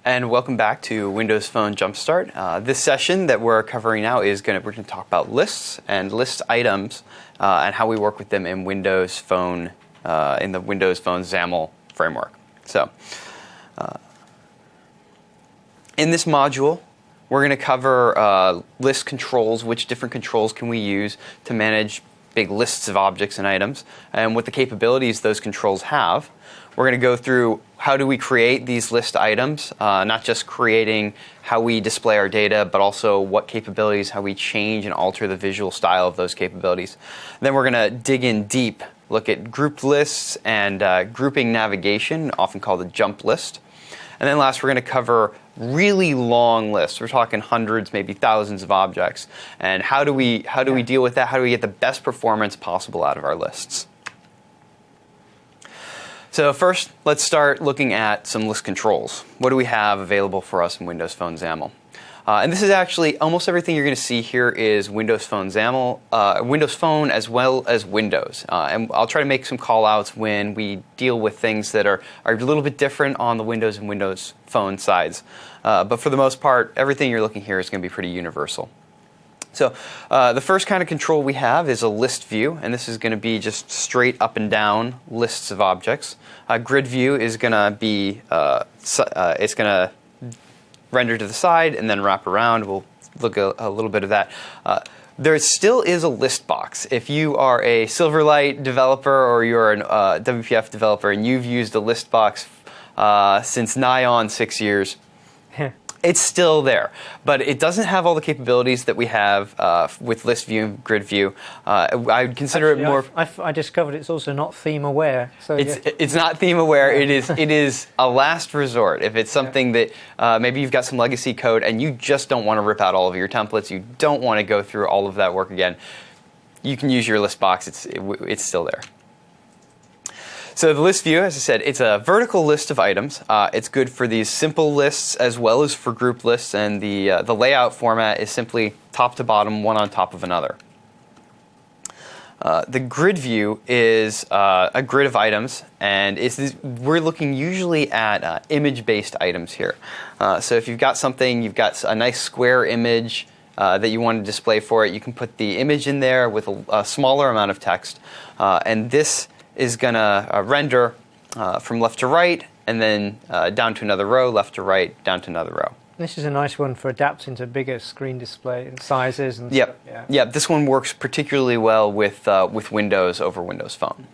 And welcome back to Windows Phone Jumpstart. This session that we're covering now is we're going to talk about lists and list items and how we work with them in Windows Phone in the Windows Phone XAML framework. So, in this module, we're going to cover list controls. Which different controls can we use to manage big lists of objects and items, and what the capabilities those controls have. We're going to go through how do we create these list items, not just creating how we display our data, but also what capabilities, how we change and alter the visual style of those capabilities. Then we're going to dig in deep, look at grouped lists and grouping navigation, often called a jump list. And then last, we're going to cover really long lists. We're talking hundreds, maybe thousands of objects. And how do we deal with that? How do we get the best performance possible out of our lists? So first, let's start looking at some list controls. What do we have available for us in Windows Phone XAML? And this is actually almost everything you're going to see here is Windows Phone XAML, Windows Phone as well as Windows. And I'll try to make some call-outs when we deal with things that are a little bit different on the Windows and Windows Phone sides. But for the most part, everything you're looking here is going to be pretty universal. So the first kind of control we have is a list view, and this is going to be just straight up and down lists of objects. Grid view is going to be it's going to render to the side and then wrap around. We'll look at a little bit of that. There still is a list box. If you are a Silverlight developer or you're a WPF developer and you've used a list box since nigh on 6 years, it's still there, but it doesn't have all the capabilities that we have with list view and grid view. I would consider it more. I discovered it's also not theme aware. So it's not theme aware. It is a last resort. If it's something that maybe you've got some legacy code and you just don't want to rip out all of your templates, you don't want to go through all of that work again, you can use your list box. It's still there. So the list view, as I said, it's a vertical list of items. It's good for these simple lists as well as for group lists, and the layout format is simply top to bottom, one on top of another. The grid view is a grid of items, and we're looking usually at image-based items here. So if you've got something, you've got a nice square image that you want to display for it, you can put the image in there with a smaller amount of text, and this is going to render from left to right, and then down to another row, left to right, down to another row. This is a nice one for adapting to bigger screen display and sizes and yep. stuff. Yeah. This one works particularly well with Windows over Windows Phone.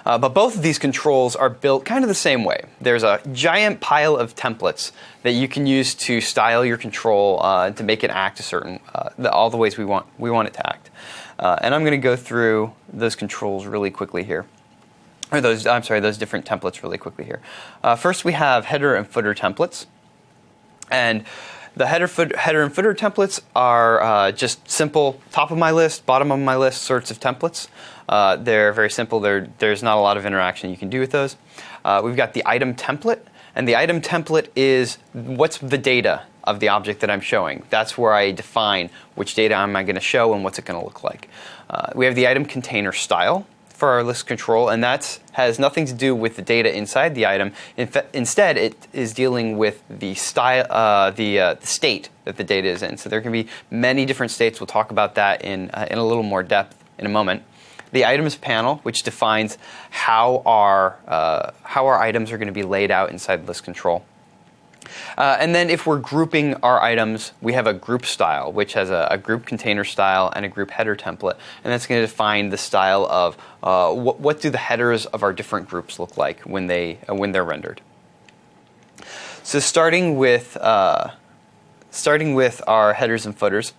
But both of these controls are built kind of the same way. There's a giant pile of templates that you can use to style your control to make it act a certain all the ways we want it to act. And I'm going to go through those controls really quickly here, or those different templates really quickly here. First, we have header and footer templates, and the header and footer templates are just simple top of my list, bottom of my list sorts of templates. They're very simple. There's not a lot of interaction you can do with those. We've got the item template, and the item template is what's the data of the object that I'm showing. That's where I define which data am I going to show and what's it going to look like. We have the item container style for our list control, and that has nothing to do with the data inside the item. Instead, it is dealing with the style, the state that the data is in. So there can be many different states. We'll talk about that in a little more depth in a moment. The items panel, which defines how our items are going to be laid out inside list control. And then if we're grouping our items, we have a group style, which has a group container style and a group header template. And that's going to define the style of what do the headers of our different groups look like when they're rendered. So starting with our headers and footers.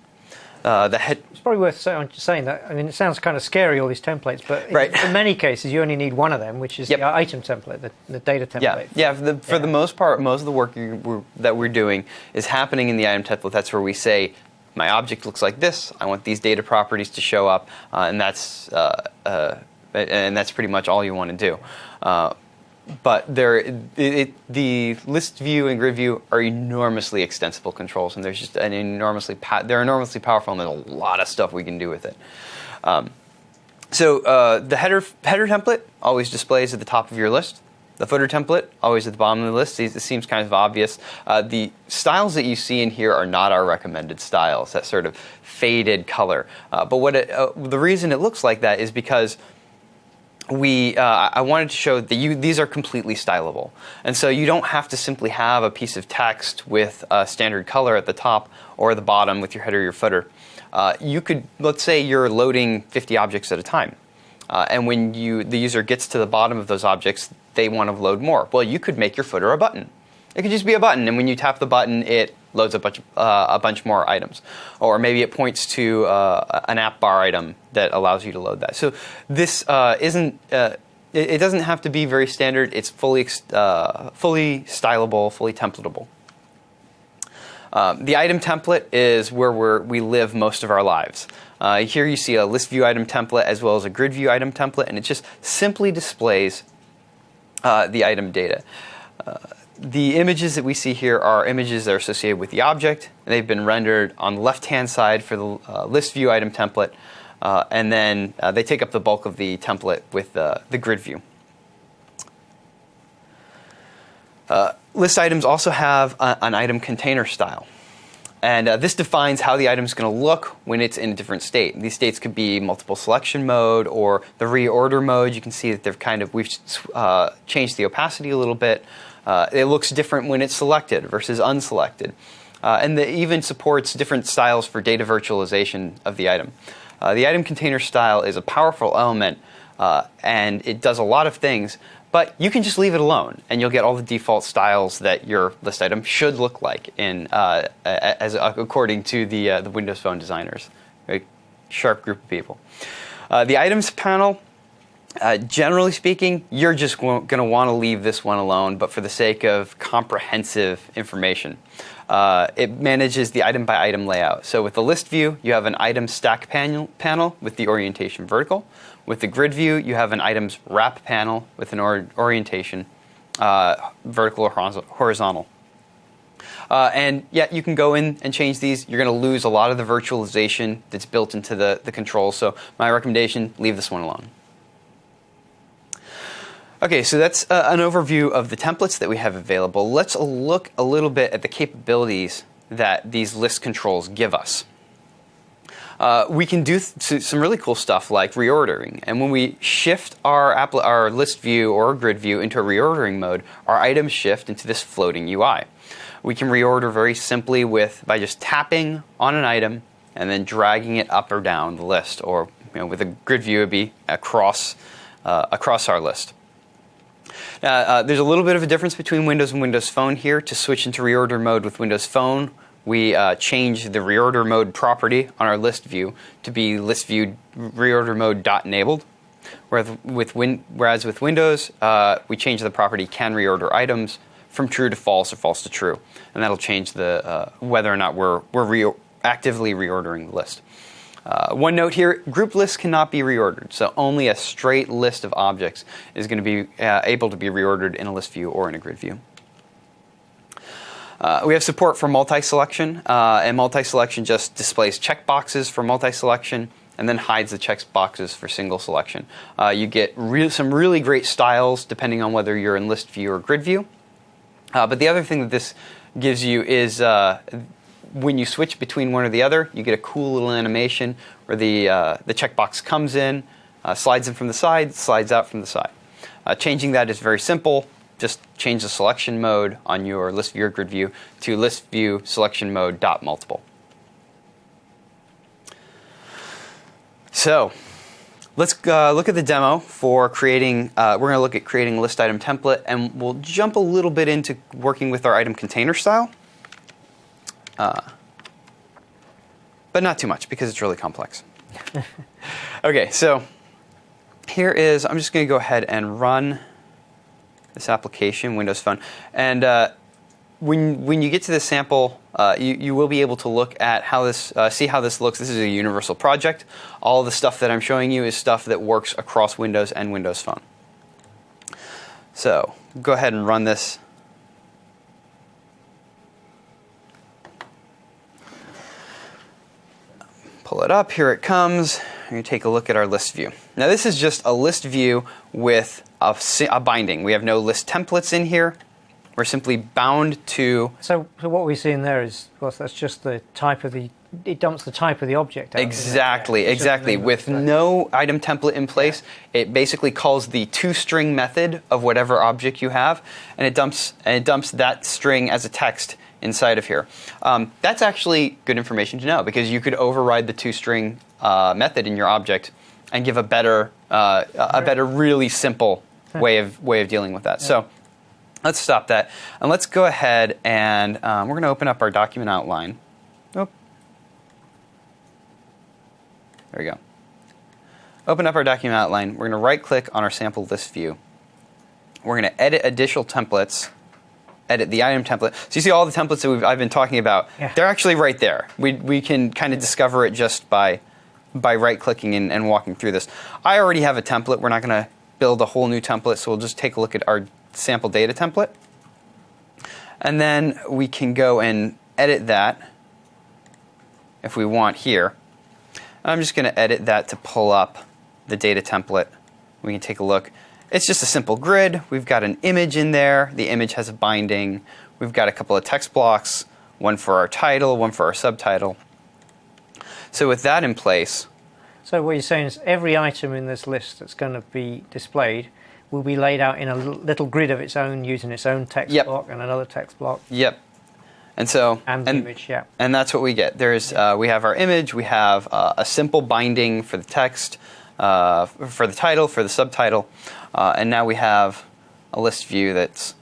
It's probably worth saying that. I mean, it sounds kind of scary, all these templates, but in many cases, you only need one of them, which is the item template, the data template. For the most part, most of the work that we're doing is happening in the item template. That's where we say, my object looks like this. I want these data properties to show up, and that's pretty much all you want to do. But the list view and grid view are enormously extensible controls, and there's just they're enormously powerful, and there's a lot of stuff we can do with it. So the header template always displays at the top of your list. The footer template, always at the bottom of the list. This seems kind of obvious. The styles that you see in here are not our recommended styles, that sort of faded color. But the reason it looks like that is because I wanted to show that these are completely stylable. And so you don't have to simply have a piece of text with a standard color at the top or the bottom with your header or your footer. You could, let's say you're loading 50 objects at a time. And when the user gets to the bottom of those objects, they want to load more. Well, you could make your footer a button. It could just be a button, and when you tap the button, it loads a bunch more items. Or maybe it points to an app bar item that allows you to load that. So this isn't. It doesn't have to be very standard. It's fully stylable, fully templatable. The item template is where we live most of our lives. Here you see a list view item template as well as a grid view item template, and it just simply displays the item data. The images that we see here are images that are associated with the object, and they've been rendered on the left-hand side for the list view item template, and then they take up the bulk of the template with the grid view. List items also have an item container style. And this defines how the item is going to look when it's in a different state. These states could be multiple selection mode or the reorder mode. You can see that we've changed the opacity a little bit. It looks different when it's selected versus unselected. And it even supports different styles for data virtualization of the item. The item container style is a powerful element, and it does a lot of things. But you can just leave it alone, and you'll get all the default styles that your list item should look like according to the Windows Phone designers. Very sharp group of people. The items panel, generally speaking, you're just going to want to leave this one alone, but for the sake of comprehensive information. It manages the item-by-item layout. So with the list view, you have an item stack panel with the orientation vertical. With the grid view, you have an items wrap panel with an orientation vertical or horizontal. And yeah, you can go in and change these. You're going to lose a lot of the virtualization that's built into the controls. So my recommendation, leave this one alone. Okay, so that's an overview of the templates that we have available. Let's look a little bit at the capabilities that these list controls give us. We can do some really cool stuff like reordering. And when we shift our list view or grid view into a reordering mode, our items shift into this floating UI. We can reorder very simply by just tapping on an item and then dragging it up or down the list. Or with a grid view, it would be across our list. There's a little bit of a difference between Windows and Windows Phone here. To switch into reorder mode with Windows Phone, we change the reorder mode property on our list view to be list view reorder mode .enabled. Whereas with Windows, we change the property can reorder items from true to false or false to true, and that'll change the whether or not we're actively reordering the list. One note here, group lists cannot be reordered, so only a straight list of objects is going to be able to be reordered in a list view or in a grid view. We have support for multi-selection, and multi-selection just displays checkboxes for multi-selection and then hides the checkboxes for single selection. You get some really great styles depending on whether you're in list view or grid view. But the other thing that this gives you is when you switch between one or the other, you get a cool little animation where the checkbox comes in, slides in from the side, slides out from the side. Changing that is very simple. Just change the selection mode on your list view or grid view to list view selection mode .multiple. So let's look at the demo for creating. We're going to look at creating a list item template, and we'll jump a little bit into working with our item container style. But not too much because it's really complex. Okay, so here is, I'm just going to go ahead and run this application, Windows Phone. And when you get to this sample, you will be able to look at how this, see how this looks. This is a universal project. All the stuff that I'm showing you is stuff that works across Windows and Windows Phone. So go ahead and run this. Pull it up, here it comes. we're going to take a look at our list view. Now this is just a list view with a binding. We have no list templates in here. We're simply bound to... So what we're seeing there is, well, that's just the type of the... It dumps the type of the object out. Exactly, exactly. With no item template in place, it basically calls the toString method of whatever object you have, and it dumps that string as a text inside of here. That's actually good information to know, because you could override the toString method in your object and give a better really simple way of dealing with that. Yeah. So let's stop that, and let's go ahead and we're going to open up our document outline. Oh. There we go. Open up our document outline. We're going to right-click on our sample list view. We're going to edit additional templates, edit the item template. So you see all the templates that I've been talking about. Yeah. They're actually right there. We can kind of discover it just by right-clicking and walking through this. I already have a template. We're not going to build a whole new template, so we'll just take a look at our sample data template. And then we can go and edit that if we want here. I'm just going to edit that to pull up the data template. We can take a look. It's just a simple grid. We've got an image in there. The image has a binding. We've got a couple of text blocks, one for our title, one for our subtitle. So with that in place... So what you're saying is every item in this list that's going to be displayed will be laid out in a little grid of its own, using its own text block and another text block. Yep. And so, and the image, yeah. And that's what we get. There's we have our image, we have a simple binding for the text, for the title, for the subtitle, and now we have a list view that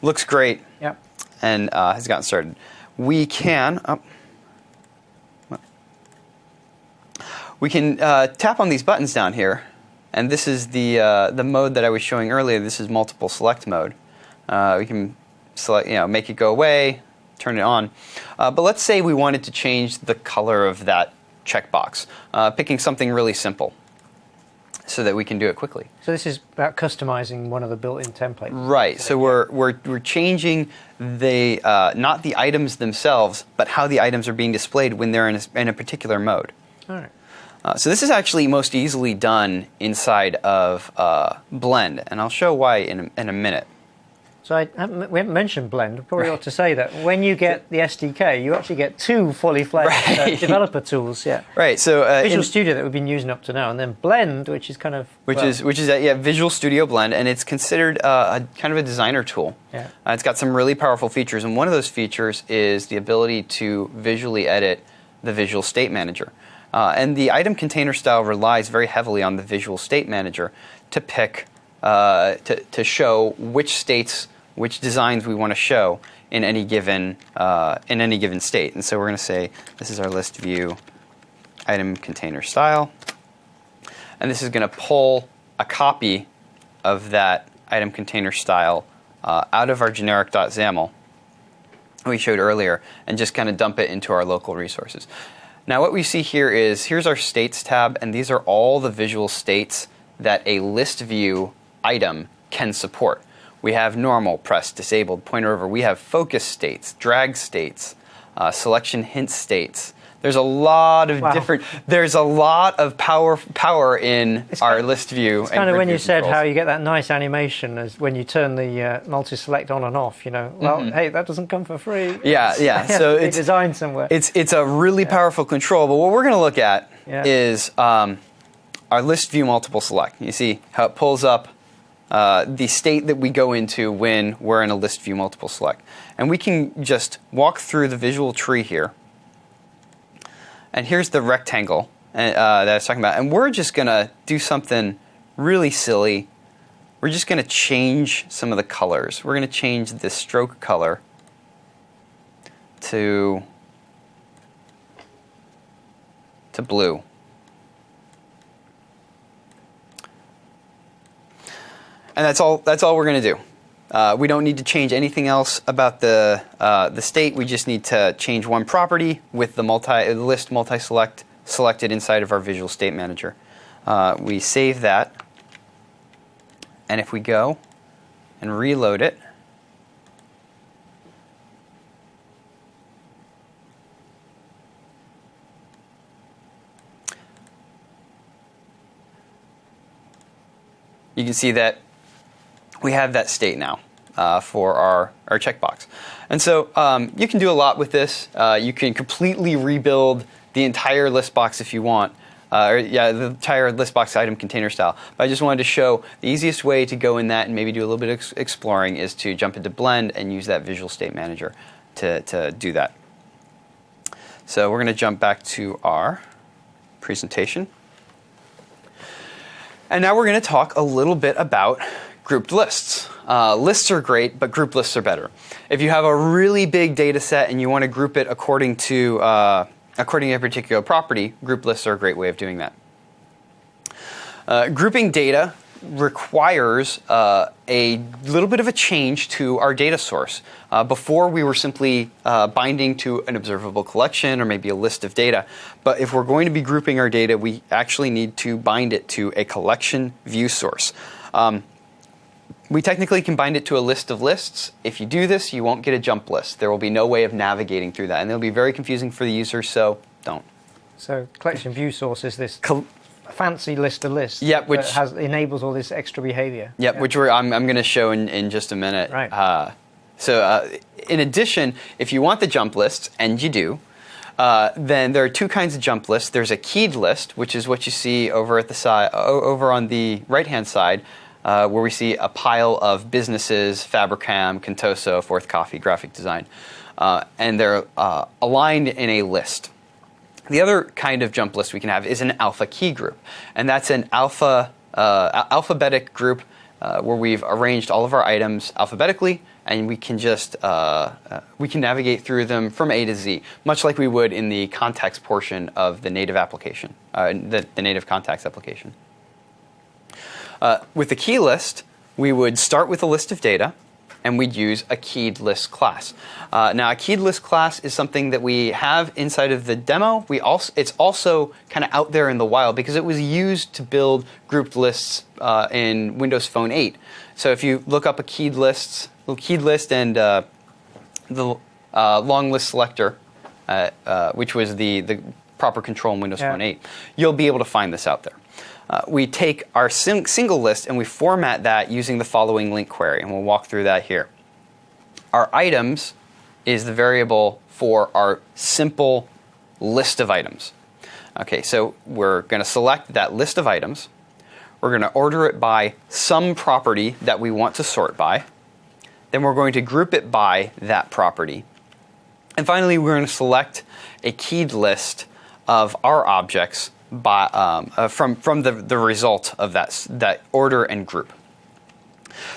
looks great. Yep. And has gotten started. We can tap on these buttons down here, and this is the mode that I was showing earlier. This is multiple select mode. We can select, make it go away, turn it on. But let's say we wanted to change the color of that checkbox, picking something really simple so that we can do it quickly. So this is about customizing one of the built-in templates. Right. So we're changing the not the items themselves, but how the items are being displayed when they're in a particular mode. All right. So this is actually most easily done inside of Blend, and I'll show why in a minute. So we haven't mentioned Blend. We probably ought to say that when you get the SDK, you actually get two fully fledged developer tools. Yeah. Right. So Visual Studio that we've been using up to now, and then Blend, which is kind of Visual Studio Blend, and it's considered a kind of a designer tool. Yeah. It's got some really powerful features, and one of those features is the ability to visually edit the Visual State Manager. And the item container style relies very heavily on the Visual State Manager to pick to show which designs we want to show in any given state. And so we're going to say this is our list view item container style, and this is going to pull a copy of that item container style out of our generic.xaml we showed earlier and just kind of dump it into our local resources. Now what we see here is, here's our states tab, and these are all the visual states that a list view item can support. We have normal, press, disabled, pointer over. We have focus states, drag states, selection hint states. There's a lot of different. There's a lot of power in our list view. It's kind of when you said how you get that nice animation as when you turn the multi-select on and off. Well, hey, that doesn't come for free. Yeah. So it's designed somewhere. It's a really powerful control. But what we're going to look at is our list view multiple select. You see how it pulls up the state that we go into when we're in a list view multiple select, and we can just walk through the visual tree here. And here's the rectangle that I was talking about. And we're just going to do something really silly. We're just going to change some of the colors. We're going to change the stroke color to blue. And that's all we're going to do. We don't need to change anything else about the state. We just need to change one property with the list multi-select selected inside of our Visual State Manager. We save that, and if we go and reload it, you can see that we have that state now for our checkbox. And so you can do a lot with this. You can completely rebuild the entire list box if you want. The entire list box item container style. But I just wanted to show the easiest way to go in that and maybe do a little bit of exploring is to jump into Blend and use that Visual State Manager to do that. So we're going to jump back to our presentation. And now we're going to talk a little bit about grouped lists. Lists are great, but grouped lists are better. If you have a really big data set and you want to group it according to a particular property, grouped lists are a great way of doing that. Grouping data requires a little bit of a change to our data source. Before, we were simply binding to an observable collection or maybe a list of data. But if we're going to be grouping our data, we actually need to bind it to a collection view source. We technically can bind it to a list of lists. If you do this, you won't get a jump list. There will be no way of navigating through that. And it'll be very confusing for the user, so don't. So collection view source is this fancy list of lists which enables all this extra behavior. Which I'm going to show in just a minute. Right. In addition, if you want the jump lists, and you do, then there are two kinds of jump lists. There's a keyed list, which is what you see over at the side, over on the right-hand side, where we see a pile of businesses: Fabricam, Contoso, Fourth Coffee, Graphic Design, and they're aligned in a list. The other kind of jump list we can have is an alpha key group, and that's an alphabetic group where we've arranged all of our items alphabetically, and we can just we can navigate through them from A to Z, much like we would in the context portion of the native application, the native contacts application. With the key list, we would start with a list of data, and we'd use a keyed list class. Now, a keyed list class is something that we have inside of the demo. It's also kind of out there in the wild because it was used to build grouped lists in Windows Phone 8. So if you look up a keyed list and the long list selector, which was the proper control in Windows Phone 8, you'll be able to find this out there. We take our single list and we format that using the following link query, and we'll walk through that here. Our items is the variable for our simple list of items. Okay, so we're going to select that list of items. We're going to order it by some property that we want to sort by. Then we're going to group it by that property. And finally, we're going to select a keyed list of our objects from the result of that order and group.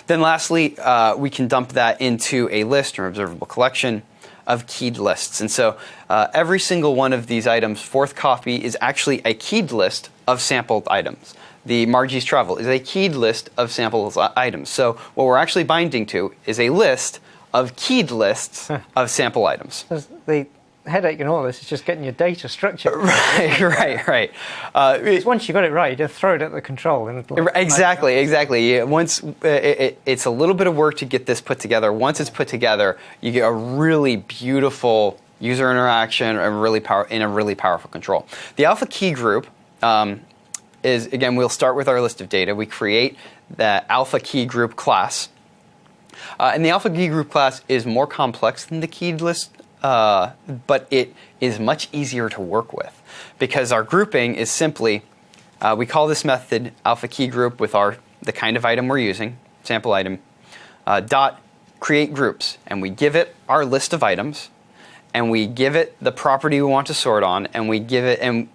Then lastly, we can dump that into a list or observable collection of keyed lists. And so every single one of these items, Fourth Coffee, is actually a keyed list of sampled items. The Margie's Travel is a keyed list of sampled items. So what we're actually binding to is a list of keyed lists of sample items. The headache in all this is just getting your data structured. Right. Once you got it right, you just throw it at the control. And exactly. Yeah, once it's a little bit of work to get this put together. Once it's put together, you get a really beautiful user interaction and a really powerful control. The alpha key group is, again, we'll start with our list of data. We create the alpha key group class. And the alpha key group class is more complex than the keyed list, but it is much easier to work with because our grouping is simply, we call this method alpha key group with the kind of item we're using, sample item, dot create groups, and we give it our list of items, and we give it the property we want to sort on, and we give it, and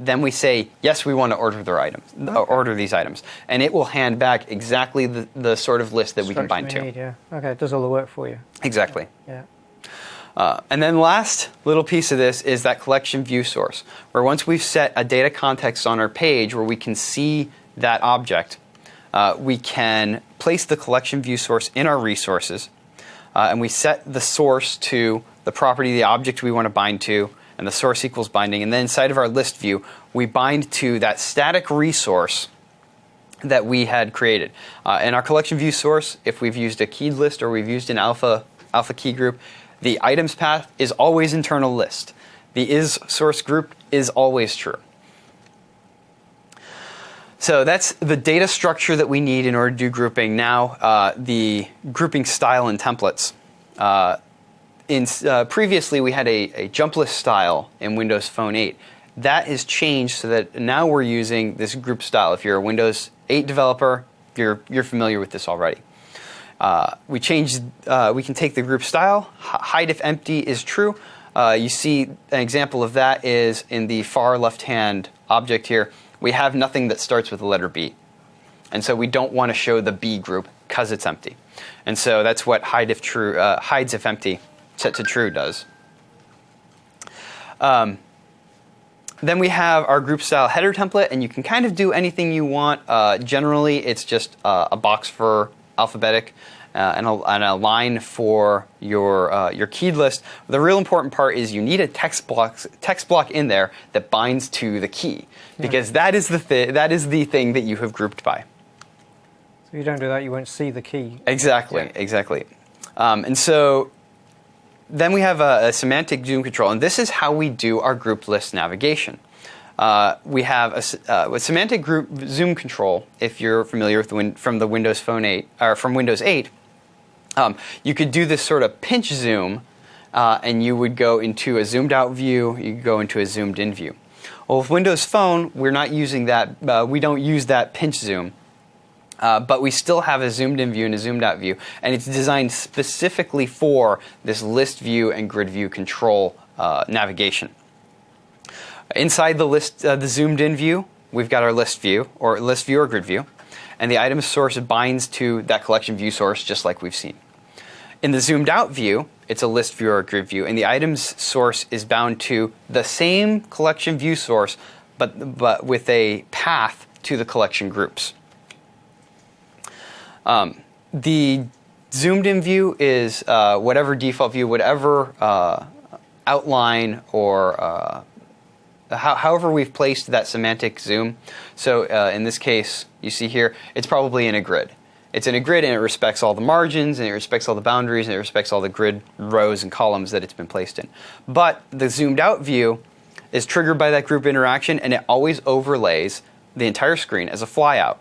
then we say, yes, we want to order these items, and it will hand back exactly the sort of list that we can bind to. Yeah. Okay, it does all the work for you. Exactly. Yeah. And then last little piece of this is that collection view source, where once we've set a data context on our page where we can see that object, we can place the collection view source in our resources, and we set the source to the property, the object we want to bind to, and the source equals binding. And then inside of our list view, we bind to that static resource that we had created. In our collection view source, if we've used a keyed list or we've used an alpha key group, the items path is always internal list. The is source group is always true. So that's the data structure that we need in order to do grouping. Now, the grouping style and templates. Previously, we had a jump list style in Windows Phone 8. That has changed so that now we're using this group style. If you're a Windows 8 developer, you're familiar with this already. We can take the group style, hide if empty is true. You see an example of that is in the far left-hand object here. We have nothing that starts with the letter B. And so we don't want to show the B group because it's empty. And so that's what hides if empty set to true does. Then we have our group style header template, and you can kind of do anything you want. Generally, it's just a box for alphabetic and a line for your keyed list. The real important part is you need a text block in there that binds to the key, because that is the thing that you have grouped by. So if you don't do that, you won't see the key. Exactly, exactly. And so then we have a semantic zoom control, and this is how we do our group list navigation. We have a semantic group zoom control. If you're familiar with from the Windows Phone 8 or from Windows 8, you could do this sort of pinch zoom, and you would go into a zoomed out view. You could go into a zoomed in view. Well, with Windows Phone, we're not using that. We don't use that pinch zoom. But we still have a zoomed-in view and a zoomed-out view, and it's designed specifically for this list view and grid view control navigation. Inside the zoomed-in view, we've got our list view or grid view, and the item source binds to that collection view source just like we've seen. In the zoomed-out view, it's a list view or a grid view, and the item's source is bound to the same collection view source, but with a path to the collection groups. The zoomed-in view is whatever default view, whatever outline or however we've placed that semantic zoom. So in this case, you see here, it's probably in a grid. It's in a grid, and it respects all the margins, and it respects all the boundaries, and it respects all the grid rows and columns that it's been placed in. But the zoomed-out view is triggered by that group interaction, and it always overlays the entire screen as a flyout.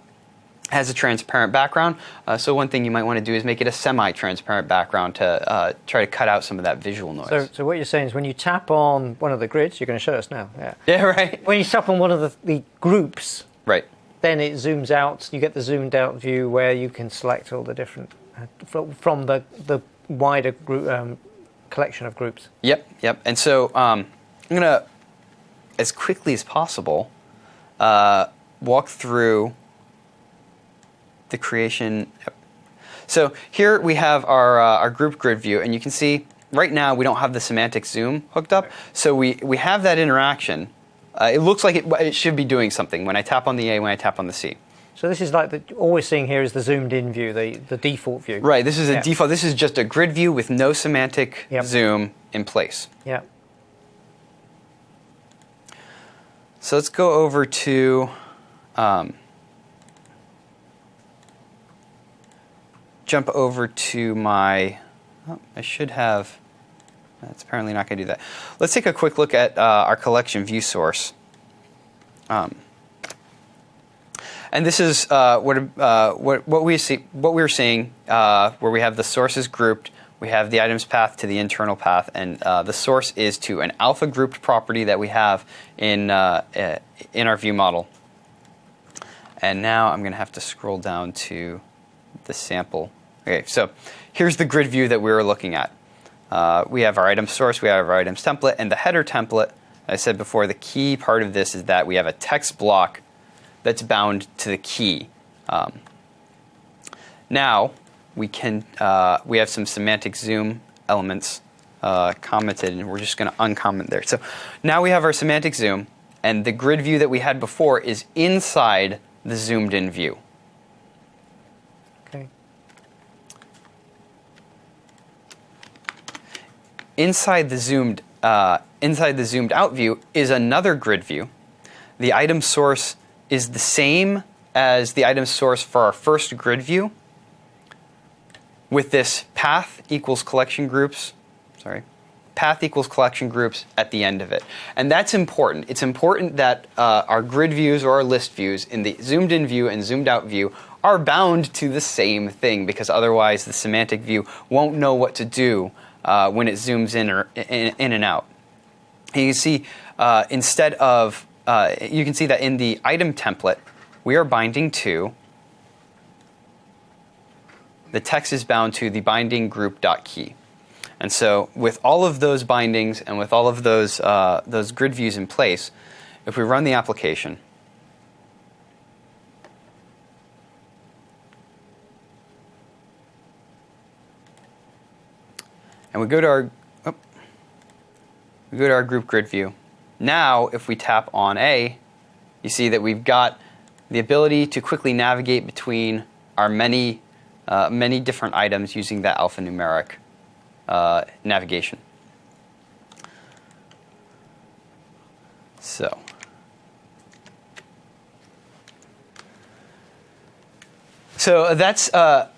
Has a transparent background, so one thing you might want to do is make it a semi-transparent background to try to cut out some of that visual noise. So what you're saying is when you tap on one of the grids, you're going to show us now. Yeah, right. When you tap on one of the groups, right, then it zooms out. You get the zoomed out view where you can select all the different from the wider group collection of groups. Yep. And so I'm going to, as quickly as possible, walk through the creation. So here we have our group grid view, and you can see right now we don't have the semantic zoom hooked up. So we have that interaction. It looks like it should be doing something when I tap on the A, when I tap on the C. So this is like all we're seeing here is the zoomed in view, the default view. Right. This is a default. This is just a grid view with no semantic zoom in place. Yeah. So let's go over to jump over to my, I should have, that's apparently not going to do that. Let's take a quick look at our collection view source. And this is what we were seeing, where we have the sources grouped, we have the items path to the internal path, and the source is to an alpha grouped property that we have in our view model. And now I'm going to have to scroll down to the sample. Okay, so here's the grid view that we were looking at. We have our item source, we have our items template, and the header template. I said before, the key part of this is that we have a text block that's bound to the key. Now we have some semantic zoom elements commented, and we're just going to uncomment there. So now we have our semantic zoom, and the grid view that we had before is inside the zoomed in view. Okay. Inside the zoomed out view is another grid view. The item source is the same as the item source for our first grid view, with this path equals collection groups. Sorry, path equals collection groups at the end of it. And that's important. It's important that our grid views or our list views in the zoomed in view and zoomed out view are bound to the same thing, because otherwise the semantic view won't know what to do when it zooms in and out. And you can see instead of, you can see that in the item template, we are binding to, the text is bound to the binding group.key. And so with all of those bindings and with all of those grid views in place, if we run the application, and we go to our group grid view. Now, if we tap on A, you see that we've got the ability to quickly navigate between our many different items using that alphanumeric navigation. So that's a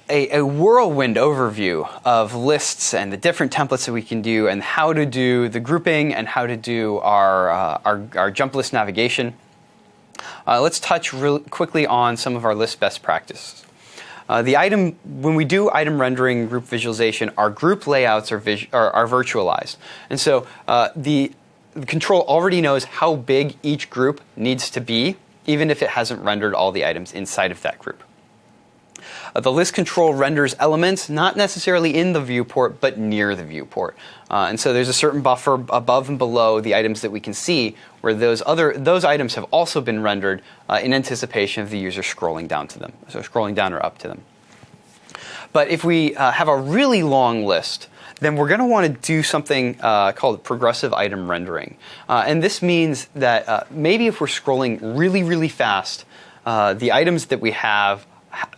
whirlwind overview of lists and the different templates that we can do, and how to do the grouping and how to do our jump list navigation. Let's touch real quickly on some of our list best practices. When we do item rendering group visualization, our group layouts are virtualized. And so the control already knows how big each group needs to be, even if it hasn't rendered all the items inside of that group. The list control renders elements not necessarily in the viewport, but near the viewport. And so there's a certain buffer above and below the items that we can see, where those items have also been rendered in anticipation of the user scrolling down to them, so scrolling down or up to them. But if we have a really long list, then we're going to want to do something called progressive item rendering. And this means that maybe if we're scrolling really, really fast, the items that we have,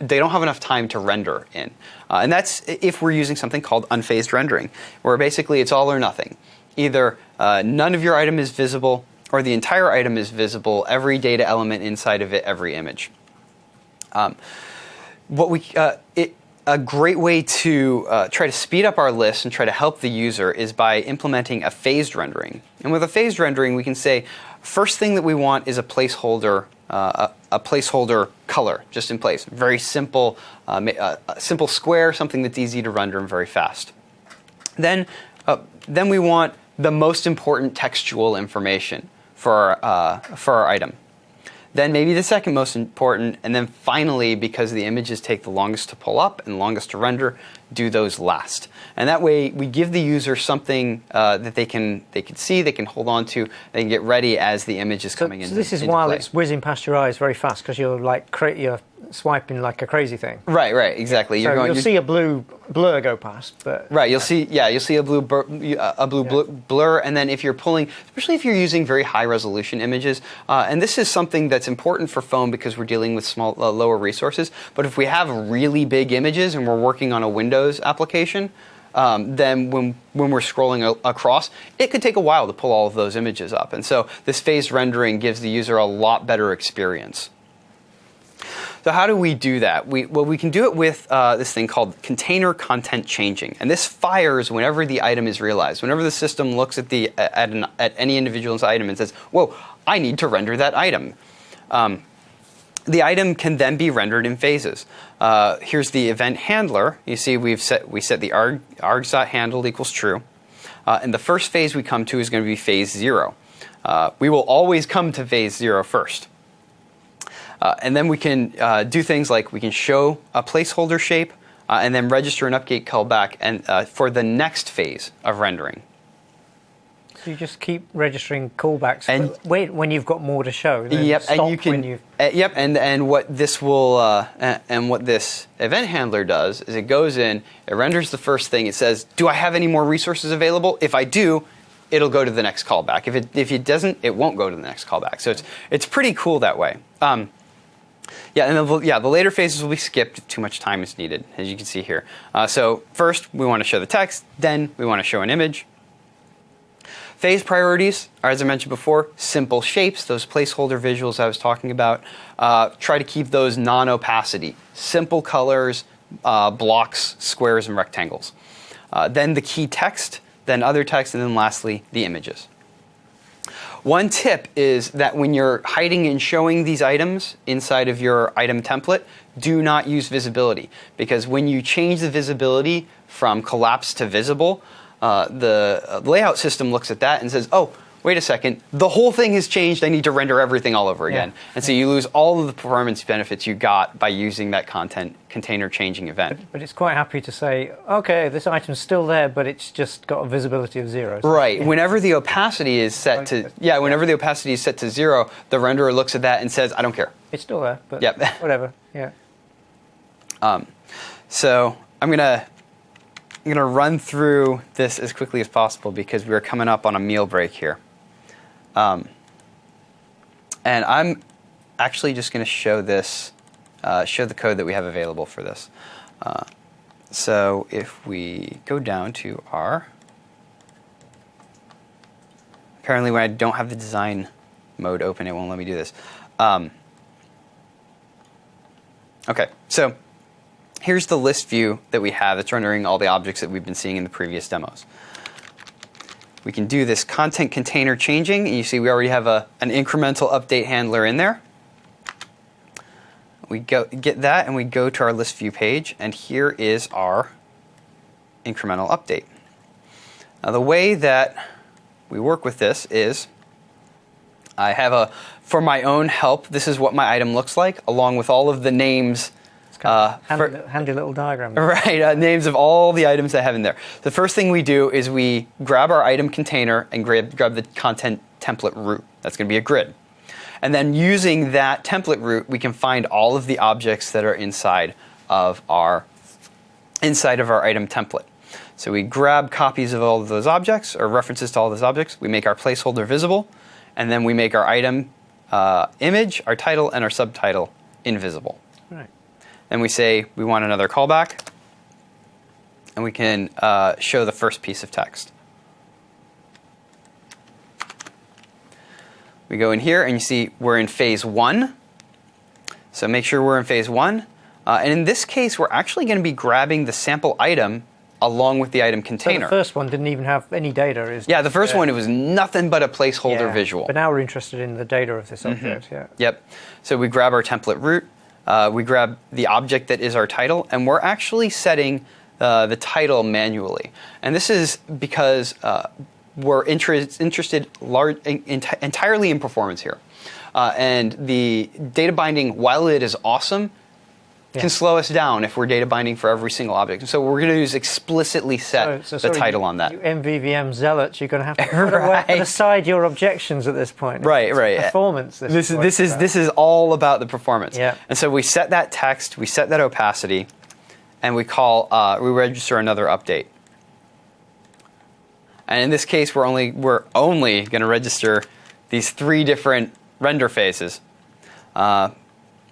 they don't have enough time to render in. And that's if we're using something called unphased rendering, where basically it's all or nothing. Either none of your item is visible, or the entire item is visible, every data element inside of it, every image. A great way to try to speed up our list and try to help the user is by implementing a phased rendering. And with a phased rendering, we can say, first thing that we want is a placeholder color just in place. Very simple, a simple square, something that's easy to render and very fast. Then we want the most important textual information for our item. Then maybe the second most important, and then finally, because the images take the longest to pull up and longest to render, do those last. And that way, we give the user something that they can see, they can hold on to, they can get ready as the image is coming in. So this is while it's whizzing past your eyes very fast, because you're you're swiping like a crazy thing. Right, exactly. So you'll see a blue blur go past, but right, you'll see a blue blur, and then if you're pulling, especially if you're using very high resolution images, and this is something that's important for phone because we're dealing with small, lower resources. But if we have really big images and we're working on a Windows application, then when we're scrolling across, it could take a while to pull all of those images up, and so this phased rendering gives the user a lot better experience. So how do we do that? We can do it with this thing called container content changing, and this fires whenever the item is realized. Whenever the system looks at at any individual's item and says, "Whoa, I need to render that item." The item can then be rendered in phases. Here's the event handler. You see, we set the args.handled equals true, and the first phase we come to is going to be phase 0. We will always come to phase 0 first. And then we can do things like we can show a placeholder shape and then register an update callback and for the next phase of rendering. So you just keep registering callbacks and wait when you've got more to show. Yep, and you can. And what this will and what this event handler does is it goes in, it renders the first thing. It says, "Do I have any more resources available? If I do, it'll go to the next callback. If it doesn't, it won't go to the next callback." So it's pretty cool that way. The later phases will be skipped if too much time is needed, as you can see here. So first, we want to show the text. Then we want to show an image. Phase priorities are, as I mentioned before, simple shapes, those placeholder visuals I was talking about. Try to keep those non-opacity, simple colors, blocks, squares, and rectangles. Then the key text then other text, and then lastly, the images. One tip is that when you're hiding and showing these items inside of your item template, do not use visibility, because when you change the visibility from collapsed to visible, the layout system looks at that and says, oh, wait a second, the whole thing has changed, I need to render everything all over again. And so you lose all of the performance benefits you got by using that content container changing event. But it's quite happy to say, okay, this item's still there, but it's just got a visibility of 0. So right. Whenever the opacity is set to whenever the opacity is set to 0, the renderer looks at that and says, I don't care. It's still there, but whatever. Yeah. So I'm gonna run through this as quickly as possible because we're coming up on a meal break here. And I'm actually just going to show this, show the code that we have available for this. So if we go down to our, apparently when I don't have the design mode open, it won't let me do this. Okay, so here's the list view that we have that's rendering all the objects that we've been seeing in the previous demos. We can do this content container changing, and you see we already have an incremental update handler in there. We get that, and we go to our list view page, and here is our incremental update. Now the way that we work with this is I have for my own help, this is what my item looks like, along with all of the names. Handy little diagram. Right, names of all the items I have in there. The first thing we do is we grab our item container and grab the content template root. That's going to be a grid. And then using that template root, we can find all of the objects that are inside of our item template. So we grab copies of all of those objects, or references to all those objects. We make our placeholder visible, and then we make our item image, our title, and our subtitle invisible. Right. And we say we want another callback, and we can show the first piece of text. We go in here, and you see we're in phase 1. So make sure we're in phase 1. And in this case, we're actually going to be grabbing the sample item along with the item container. So the first one didn't even have any data. Yeah, the first one, it was nothing but a placeholder visual. But now we're interested in the data of this object. Yeah. Yep. So we grab our template root. We grab the object that is our title, and we're actually setting the title manually. And this is because we're interested entirely in performance here. And the data binding, while it is awesome, can slow us down if we're data binding for every single object. So we're going to just explicitly set the title on that. You MVVM zealots, you're going to have to put aside your objections at this point. Right. Performance. This is all about the performance. Yeah. And so we set that text, we set that opacity, and we register another update. And in this case, we're only going to register these 3 different render phases.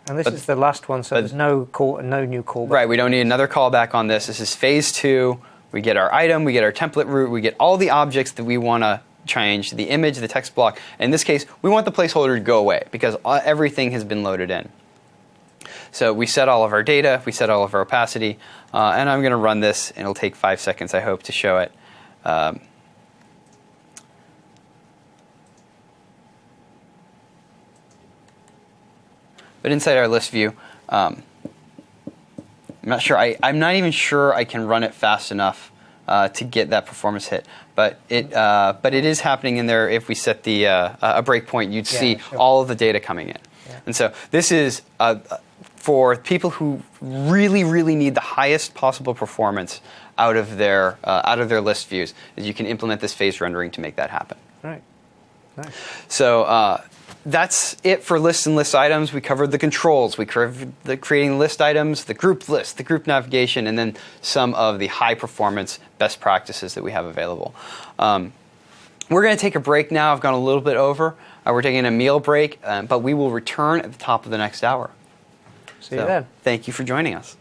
And this is the last one, so there's no new callback. Right, we don't need another callback on this. This is phase 2. We get our item, we get our template root, we get all the objects that we want to change, the image, the text block. In this case, we want the placeholder to go away because everything has been loaded in. So we set all of our data, we set all of our opacity, and I'm going to run this, and it'll take 5 seconds, I hope, to show it. But inside our list view, I'm not sure. I'm not even sure I can run it fast enough to get that performance hit. But it is happening in there. If we set the a breakpoint, you'd see all of the data coming in. Yeah. And so this is for people who really, really need the highest possible performance out of their list views. Is you can implement this phase rendering to make that happen. Right. Nice. So. That's it for lists and list items. We covered the controls. We covered the creating list items, the group list, the group navigation, and then some of the high-performance best practices that we have available. We're going to take a break now. I've gone a little bit over. We're taking a meal break, but we will return at the top of the next hour. See you then. Thank you for joining us.